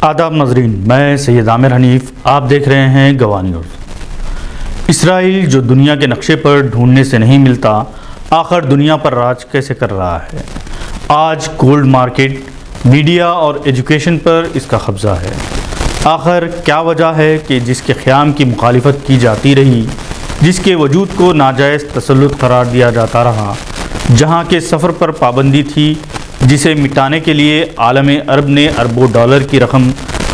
آداب ناظرین، میں سید عامر حنیف، آپ دیکھ رہے ہیں گواہ نیوز۔ اسرائیل جو دنیا کے نقشے پر ڈھونڈنے سے نہیں ملتا، آخر دنیا پر راج کیسے کر رہا ہے؟ آج گولڈ مارکیٹ، میڈیا اور ایجوکیشن پر اس کا قبضہ ہے۔ آخر کیا وجہ ہے کہ جس کے قیام کی مخالفت کی جاتی رہی، جس کے وجود کو ناجائز تسلط قرار دیا جاتا رہا، جہاں کے سفر پر پابندی تھی، جسے مٹانے کے لیے عالم عرب نے اربوں ڈالر کی رقم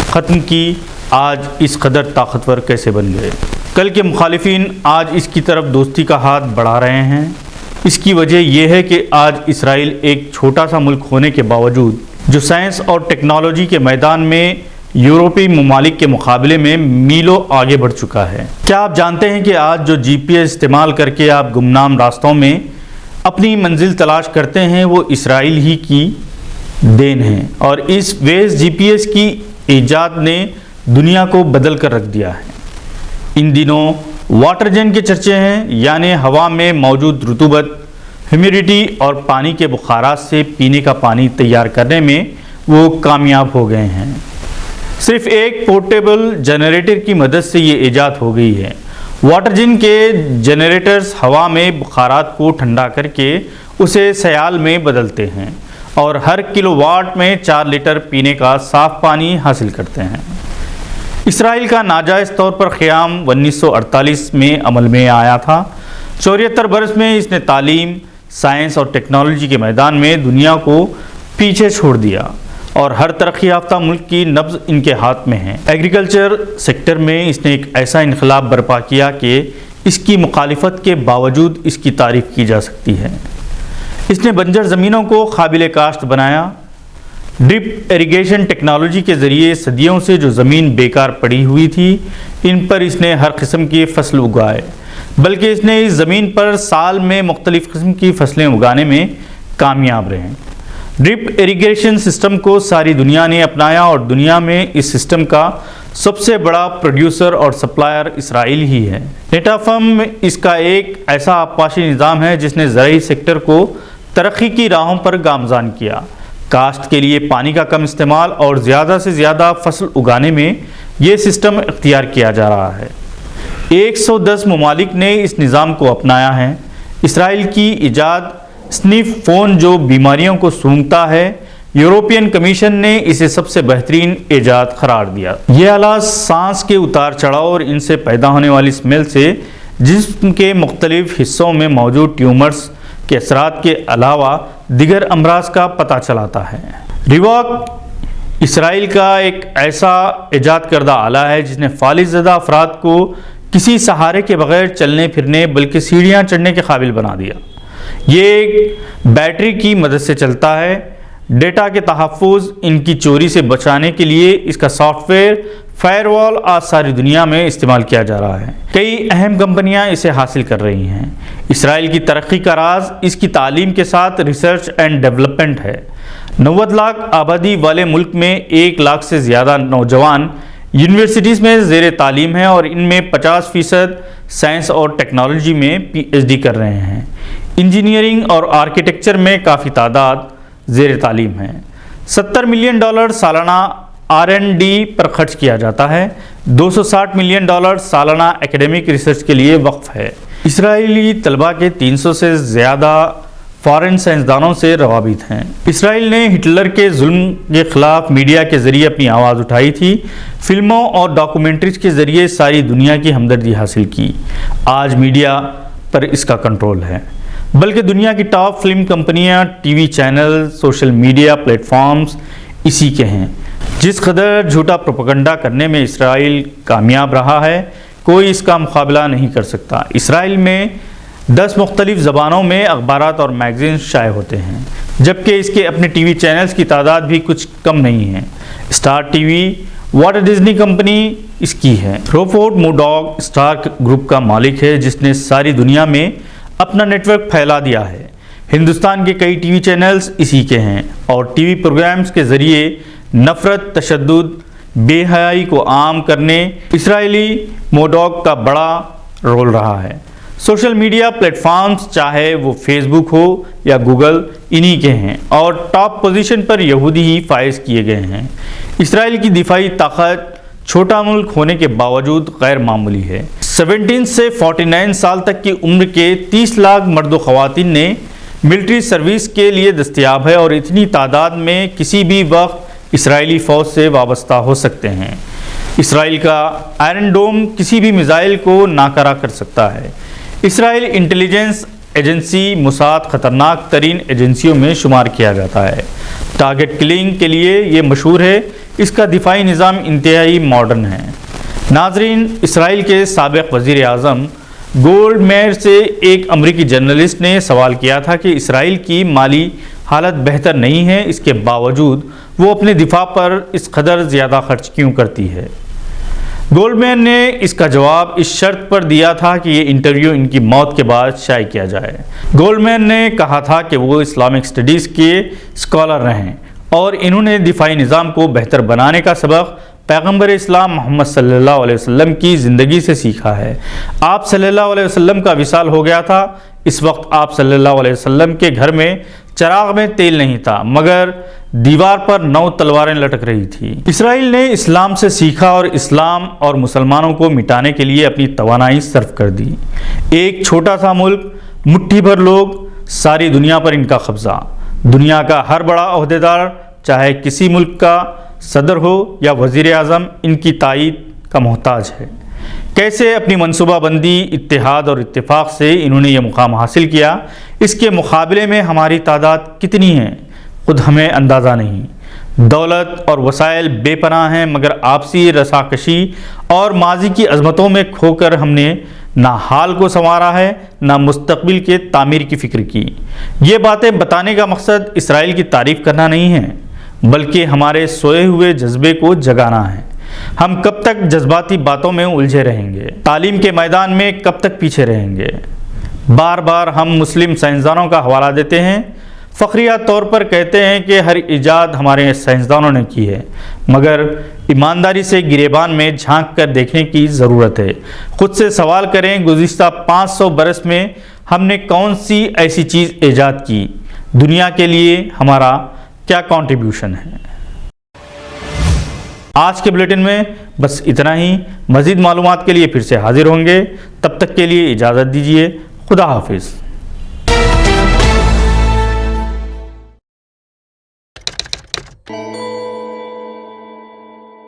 ختم کی، آج اس قدر طاقتور کیسے بن گئے؟ کل کے مخالفین آج اس کی طرف دوستی کا ہاتھ بڑھا رہے ہیں۔ اس کی وجہ یہ ہے کہ آج اسرائیل ایک چھوٹا سا ملک ہونے کے باوجود جو سائنس اور ٹیکنالوجی کے میدان میں یورپی ممالک کے مقابلے میں میلوں آگے بڑھ چکا ہے۔ کیا آپ جانتے ہیں کہ آج جو جی پی ایس استعمال کر کے آپ گمنام راستوں میں اپنی منزل تلاش کرتے ہیں، وہ اسرائیل ہی کی دین ہے، اور اس ویز جی پی ایس کی ایجاد نے دنیا کو بدل کر رکھ دیا ہے۔ ان دنوں واٹر جن کے چرچے ہیں، یعنی ہوا میں موجود رطوبت، ہیومیڈیٹی اور پانی کے بخارات سے پینے کا پانی تیار کرنے میں وہ کامیاب ہو گئے ہیں۔ صرف ایک پورٹیبل جنریٹر کی مدد سے یہ ایجاد ہو گئی ہے۔ واٹر جن کے جنریٹرز ہوا میں بخارات کو ٹھنڈا کر کے اسے سیال میں بدلتے ہیں اور ہر کلو واٹ میں 4 لیٹر پینے کا صاف پانی حاصل کرتے ہیں۔ اسرائیل کا ناجائز طور پر قیام 1948 میں عمل میں آیا تھا۔ 74 برس میں اس نے تعلیم، سائنس اور ٹیکنالوجی کے میدان میں دنیا کو پیچھے چھوڑ دیا، اور ہر ترقی یافتہ ملک کی نبض ان کے ہاتھ میں ہے۔ ایگریکلچر سیکٹر میں اس نے ایک ایسا انقلاب برپا کیا کہ اس کی مخالفت کے باوجود اس کی تعریف کی جا سکتی ہے۔ اس نے بنجر زمینوں کو قابل کاشت بنایا۔ ڈرپ ایریگیشن ٹیکنالوجی کے ذریعے صدیوں سے جو زمین بیکار پڑی ہوئی تھی، ان پر اس نے ہر قسم کی فصل اگائے، بلکہ اس نے اس زمین پر سال میں مختلف قسم کی فصلیں اگانے میں کامیاب رہے۔ ڈرپ ایریگیشن سسٹم کو ساری دنیا نے اپنایا، اور دنیا میں اس سسٹم کا سب سے بڑا پروڈیوسر اور سپلائر اسرائیل ہی ہے۔ نیٹافم اس کا ایک ایسا آبپاشی نظام ہے جس نے زرعی سیکٹر کو ترقی کی راہوں پر گامزن کیا۔ کاشت کے لیے پانی کا کم استعمال اور زیادہ سے زیادہ فصل اگانے میں یہ سسٹم اختیار کیا جا رہا ہے۔ 110 ممالک نے اس نظام کو اپنایا ہے۔ اسرائیل کی ایجاد سنیف فون جو بیماریوں کو سونگھتا ہے، یورپین کمیشن نے اسے سب سے بہترین ایجاد قرار دیا۔ یہ آلات سانس کے اتار چڑھاؤ اور ان سے پیدا ہونے والی اسمیل سے جسم کے مختلف حصوں میں موجود ٹیومرز کے اثرات کے علاوہ دیگر امراض کا پتہ چلاتا ہے۔ ریواک اسرائیل کا ایک ایسا ایجاد کردہ آلہ ہے جس نے فالج زدہ افراد کو کسی سہارے کے بغیر چلنے پھرنے بلکہ سیڑھیاں چڑھنے کے قابل بنا دیا۔ یہ ایک بیٹری کی مدد سے چلتا ہے۔ ڈیٹا کے تحفظ، ان کی چوری سے بچانے کے لیے اس کا سافٹ ویئر فائر وال آج ساری دنیا میں استعمال کیا جا رہا ہے۔ کئی اہم کمپنیاں اسے حاصل کر رہی ہیں۔ اسرائیل کی ترقی کا راز اس کی تعلیم کے ساتھ ریسرچ اینڈ ڈیولپمنٹ ہے۔ 90 لاکھ آبادی والے ملک میں 1 لاکھ سے زیادہ نوجوان یونیورسٹیز میں زیر تعلیم ہیں، اور ان میں 50% سائنس اور ٹیکنالوجی میں پی ایچ ڈی کر رہے ہیں۔ انجینئرنگ اور آرکیٹیکچر میں کافی تعداد زیر تعلیم ہے۔ $70 ملین سالانہ R&D پر خرچ کیا جاتا ہے۔ $260 ملین سالانہ اکیڈمک ریسرچ کے لیے وقف ہے۔ اسرائیلی طلباء کے 300 سے زیادہ فارن سائنسدانوں سے روابط ہیں۔ اسرائیل نے ہٹلر کے ظلم کے خلاف میڈیا کے ذریعے اپنی آواز اٹھائی تھی، فلموں اور ڈاکومنٹریز کے ذریعے ساری دنیا کی ہمدردی حاصل کی۔ آج میڈیا پر اس کا کنٹرول ہے، بلکہ دنیا کی ٹاپ فلم کمپنیاں، TV channel, social media platforms اسی کے ہیں۔ جس قدر جھوٹا پروپیگنڈا کرنے میں اسرائیل کامیاب رہا ہے، کوئی اس کا مقابلہ نہیں کر سکتا۔ اسرائیل میں 10 مختلف زبانوں میں اخبارات اور میگزین شائع ہوتے ہیں، جبکہ اس کے اپنے ٹی وی چینلز کی تعداد بھی کچھ کم نہیں ہے۔ Star T V, Walt Disney company اس کی ہے۔ روپورٹ موڈاگ اسٹار گروپ کا مالک ہے، جس نے ساری دنیا میں اپنا نیٹ ورک پھیلا دیا ہے۔ ہندوستان کے کئی ٹی وی چینلز اسی کے ہیں، اور ٹی وی پروگرامز کے ذریعے نفرت، تشدد، بے حیائی کو عام کرنے اسرائیلی موڈاگ کا بڑا رول رہا ہے۔ سوشل میڈیا پلیٹ فارمز چاہے وہ فیس بک ہو یا گوگل انہی کے ہیں اور ٹاپ پوزیشن پر یہودی ہی فائز کیے گئے ہیں۔ اسرائیل کی دفاعی طاقت چھوٹا ملک ہونے کے باوجود غیر معمولی ہے۔ 17 سے 49 سال تک کی عمر کے 30 لاکھ مرد و خواتین نے ملٹری سروس کے لیے دستیاب ہے اور اتنی تعداد میں کسی بھی وقت اسرائیلی فوج سے وابستہ ہو سکتے ہیں۔ اسرائیل کا آئرن ڈوم کسی بھی میزائل کو ناکارہ کر سکتا ہے۔ اسرائیل انٹیلیجنس ایجنسی موساد خطرناک ترین ایجنسیوں میں شمار کیا جاتا ہے۔ ٹارگٹ کلنگ کے لیے یہ مشہور ہے۔ اس کا دفاعی نظام انتہائی ماڈرن ہے۔ ناظرین، اسرائیل کے سابق وزیر اعظم گولڈ میئر سے ایک امریکی جرنلسٹ نے سوال کیا تھا کہ اسرائیل کی مالی حالت بہتر نہیں ہے، اس کے باوجود وہ اپنے دفاع پر اس قدر زیادہ خرچ کیوں کرتی ہے؟ گولڈ میئر نے اس کا جواب اس شرط پر دیا تھا کہ یہ انٹرویو ان کی موت کے بعد شائع کیا جائے۔ گولڈ میئر نے کہا تھا کہ وہ اسلامک اسٹڈیز کے اسکالر رہیں اور انہوں نے دفاعی نظام کو بہتر بنانے کا سبق پیغمبر اسلام محمد صلی اللہ علیہ وسلم کی زندگی سے سیکھا ہے۔ آپ صلی اللہ علیہ وسلم کا وصال ہو گیا تھا۔ اس وقت آپ صلی اللہ علیہ وسلم کے گھر میں چراغ میں تیل نہیں تھا، مگر دیوار پر 9 تلواریں لٹک رہی تھی۔ اسرائیل نے اسلام سے سیکھا اور اسلام اور مسلمانوں کو مٹانے کے لیے اپنی توانائی صرف کر دی۔ ایک چھوٹا سا ملک، مٹھی بھر لوگ، ساری دنیا پر ان کا قبضہ۔ دنیا کا ہر بڑا عہدیدار، چاہے کسی ملک کا صدر ہو یا وزیر اعظم، ان کی تائید کا محتاج ہے۔ کیسے اپنی منصوبہ بندی، اتحاد اور اتفاق سے انہوں نے یہ مقام حاصل کیا، اس کے مقابلے میں ہماری تعداد کتنی ہے خود ہمیں اندازہ نہیں۔ دولت اور وسائل بے پناہ ہیں، مگر آپسی رساکشی اور ماضی کی عظمتوں میں کھو کر ہم نے نہ حال کو سنوارا ہے، نہ مستقبل کے تعمیر کی فکر کی۔ یہ باتیں بتانے کا مقصد اسرائیل کی تعریف کرنا نہیں ہے، بلکہ ہمارے سوئے ہوئے جذبے کو جگانا ہے۔ ہم کب تک جذباتی باتوں میں الجھے رہیں گے؟ تعلیم کے میدان میں کب تک پیچھے رہیں گے؟ بار بار ہم مسلم سائنسدانوں کا حوالہ دیتے ہیں، فخریہ طور پر کہتے ہیں کہ ہر ایجاد ہمارے سائنسدانوں نے کی ہے، مگر ایمانداری سے گریبان میں جھانک کر دیکھنے کی ضرورت ہے۔ خود سے سوال کریں، گزشتہ 500 برس میں ہم نے کون سی ایسی چیز ایجاد کی؟ دنیا کے لیے ہمارا کیا کنٹریبیوشن ہے؟ آج کے بلیٹن میں بس اتنا ہی۔ مزید معلومات کے لیے پھر سے حاضر ہوں گے، تب تک کے لیے اجازت دیجیے۔ خدا حافظ۔